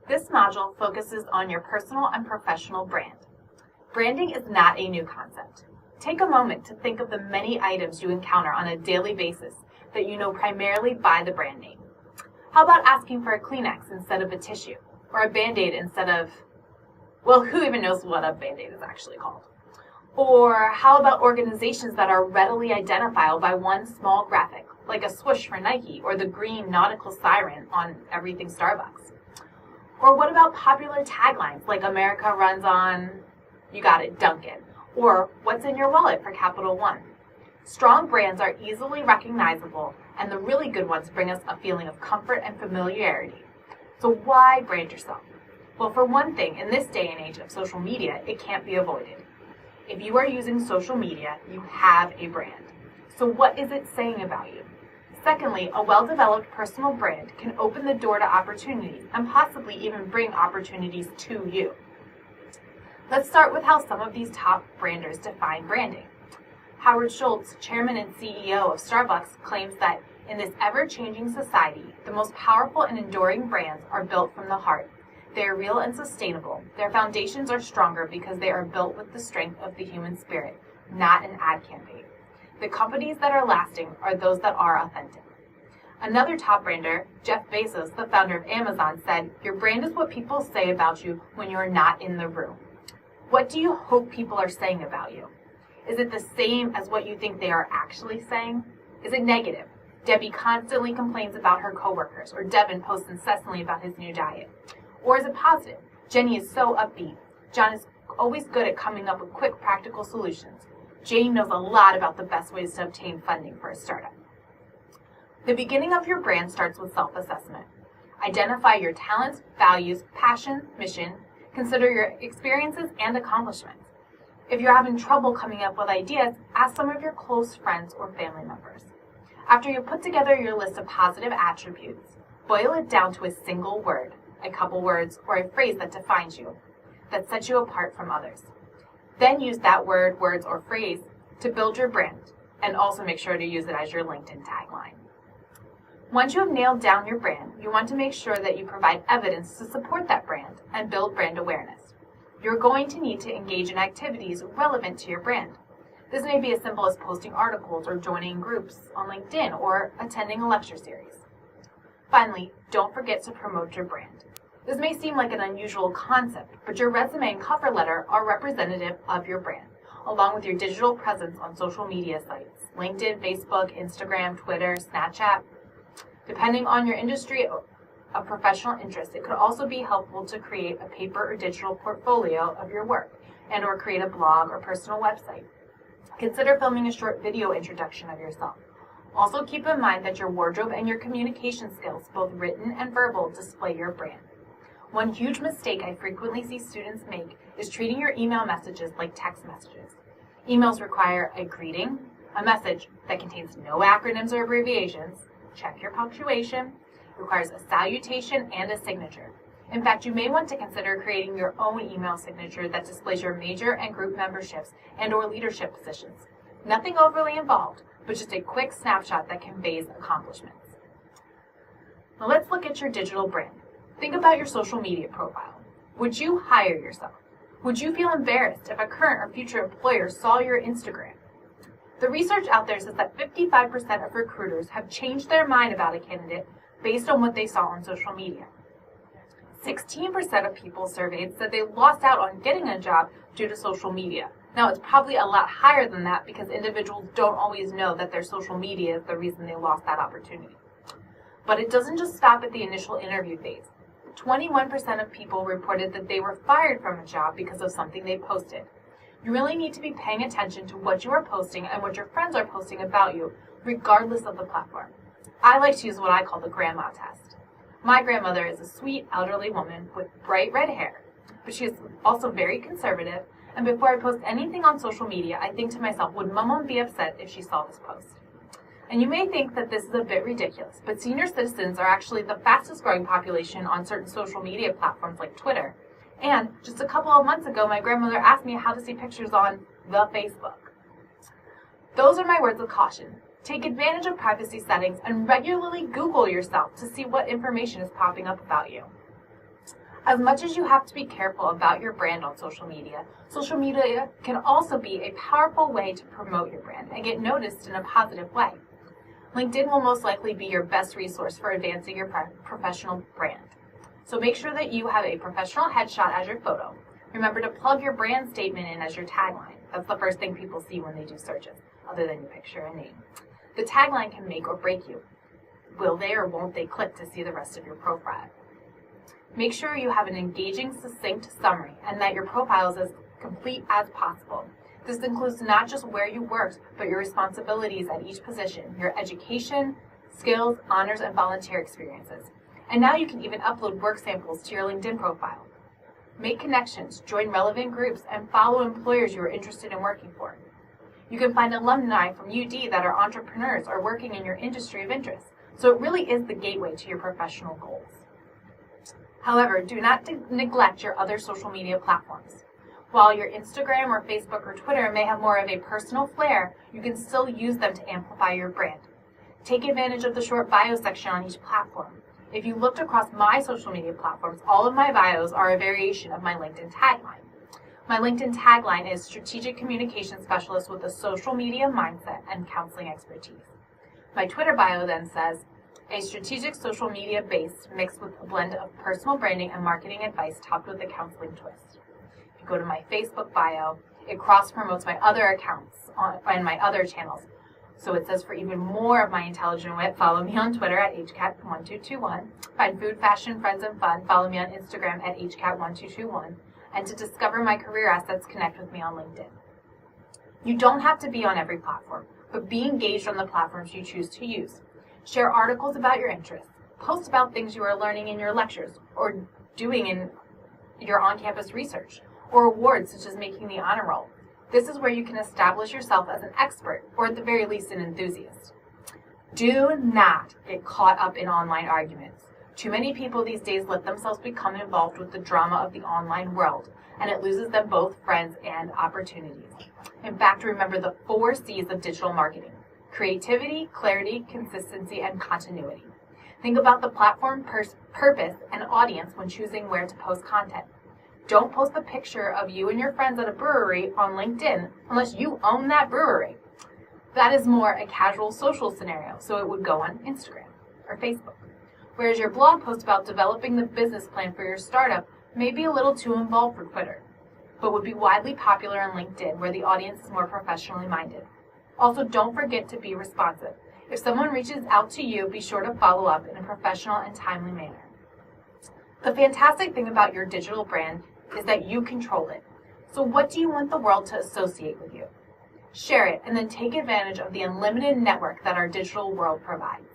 This module focuses on your personal and professional brand. Branding is not a new concept. Take a moment to think of the many items you encounter on a daily basis that you know primarily by the brand name. How about asking for a Kleenex instead of a tissue, or a Band-Aid instead of, well, who even knows what a Band-Aid is actually called? Or how about organizations that are readily identifiable by one small graphic, like a swoosh for Nike or the green nautical siren on everything Starbucks? Or what about popular taglines like America runs on, you got it, Dunkin', or what's in your wallet for Capital One? Strong brands are easily recognizable, and the really good ones bring us a feeling of comfort and familiarity. So why brand yourself? Well, for one thing, in this day and age of social media, it can't be avoided. If you are using social media, you have a brand. So what is it saying about you? Secondly, a well-developed personal brand can open the door to opportunities and possibly even bring opportunities to you. Let's start with how some of these top branders define branding. Howard Schultz, chairman and CEO of Starbucks, claims that in this ever-changing society, the most powerful and enduring brands are built from the heart. They are real and sustainable. Their foundations are stronger because they are built with the strength of the human spirit, not an ad campaign. The companies that are lasting are those that are authentic. Another top brander, Jeff Bezos, the founder of Amazon, said, "Your brand is what people say about you when you are not in the room." What do you hope people are saying about you? Is it the same as what you think they are actually saying? Is it negative? Debbie constantly complains about her coworkers, or Devin posts incessantly about his new diet. Or is it positive? Jenny is so upbeat. John is always good at coming up with quick, practical solutions. Jane knows a lot about the best ways to obtain funding for a startup. The beginning of your brand starts with self-assessment. Identify your talents, values, passion, mission. Consider your experiences and accomplishments. If you're having trouble coming up with ideas, ask some of your close friends or family members. After you put together your list of positive attributes, boil it down to a single word, a couple words, or a phrase that defines you, that sets you apart from others. Then use that word, words, or phrase to build your brand, and also make sure to use it as your LinkedIn tagline. Once you have nailed down your brand, you want to make sure that you provide evidence to support that brand and build brand awareness. You're going to need to engage in activities relevant to your brand. This may be as simple as posting articles or joining groups on LinkedIn or attending a lecture series. Finally, don't forget to promote your brand. This may seem like an unusual concept, but your resume and cover letter are representative of your brand, along with your digital presence on social media sites, LinkedIn, Facebook, Instagram, Twitter, Snapchat. Depending on your industry of professional interest, it could also be helpful to create a paper or digital portfolio of your work and/or create a blog or personal website. Consider filming a short video introduction of yourself. Also keep in mind that your wardrobe and your communication skills, both written and verbal, display your brand. One huge mistake I frequently see students make is treating your email messages like text messages. Emails require a greeting, a message that contains no acronyms or abbreviations, check your punctuation, requires a salutation and a signature. In fact, you may want to consider creating your own email signature that displays your major and group memberships and/or leadership positions. Nothing overly involved, but just a quick snapshot that conveys accomplishments. Now let's look at your digital brand. Think about your social media profile. Would you hire yourself? Would you feel embarrassed if a current or future employer saw your Instagram? The research out there says that 55% of recruiters have changed their mind about a candidate based on what they saw on social media. 16% of people surveyed said they lost out on getting a job due to social media. Now, it's probably a lot higher than that because individuals don't always know that their social media is the reason they lost that opportunity. But it doesn't just stop at the initial interview phase. 21% of people reported that they were fired from a job because of something they posted. You really need to be paying attention to what you are posting and what your friends are posting about you, regardless of the platform. I like to use what I call the grandma test. My grandmother is a sweet, elderly woman with bright red hair, but she is also very conservative, and before I post anything on social media, I think to myself, would Mama be upset if she saw this post? And you may think that this is a bit ridiculous, but senior citizens are actually the fastest growing population on certain social media platforms like Twitter. And just a couple of months ago, my grandmother asked me how to see pictures on the Facebook. Those are my words of caution. Take advantage of privacy settings and regularly Google yourself to see what information is popping up about you. As much as you have to be careful about your brand on social media can also be a powerful way to promote your brand and get noticed in a positive way. LinkedIn will most likely be your best resource for advancing your professional brand. So make sure that you have a professional headshot as your photo. Remember to plug your brand statement in as your tagline. That's the first thing people see when they do searches, other than your picture and name. The tagline can make or break you. Will they or won't they click to see the rest of your profile? Make sure you have an engaging, succinct summary and that your profile is as complete as possible. This includes not just where you worked, but your responsibilities at each position, your education, skills, honors, and volunteer experiences. And now you can even upload work samples to your LinkedIn profile. Make connections, join relevant groups, and follow employers you are interested in working for. You can find alumni from UD that are entrepreneurs or working in your industry of interest. So it really is the gateway to your professional goals. However, do not neglect your other social media platforms. While your Instagram or Facebook or Twitter may have more of a personal flair, you can still use them to amplify your brand. Take advantage of the short bio section on each platform. If you looked across my social media platforms, all of my bios are a variation of my LinkedIn tagline. My LinkedIn tagline is Strategic Communication Specialist with a Social Media Mindset and Counseling Expertise. My Twitter bio then says, a strategic social media base mixed with a blend of personal branding and marketing advice topped with a counseling twist. If you go to my Facebook bio, it cross-promotes my other accounts and my other channels. So it says for even more of my intelligent wit, follow me on Twitter at hcat1221. Find food, fashion, friends, and fun, follow me on Instagram at hcat1221. And to discover my career assets, connect with me on LinkedIn. You don't have to be on every platform, but be engaged on the platforms you choose to use. Share articles about your interests. Post about things you are learning in your lectures or doing in your on-campus research, or awards such as making the honor roll. This is where you can establish yourself as an expert, or at the very least an enthusiast. Do not get caught up in online arguments. Too many people these days let themselves become involved with the drama of the online world, and it loses them both friends and opportunities. In fact, remember the 4 C's of digital marketing: creativity, clarity, consistency, and continuity. Think about the platform, purpose, and audience when choosing where to post content. Don't post a picture of you and your friends at a brewery on LinkedIn unless you own that brewery. That is more a casual social scenario, so it would go on Instagram or Facebook. Whereas your blog post about developing the business plan for your startup may be a little too involved for Twitter, but would be widely popular on LinkedIn where the audience is more professionally minded. Also, don't forget to be responsive. If someone reaches out to you, be sure to follow up in a professional and timely manner. The fantastic thing about your digital brand is that you control it. So what do you want the world to associate with you? Share it and then take advantage of the unlimited network that our digital world provides.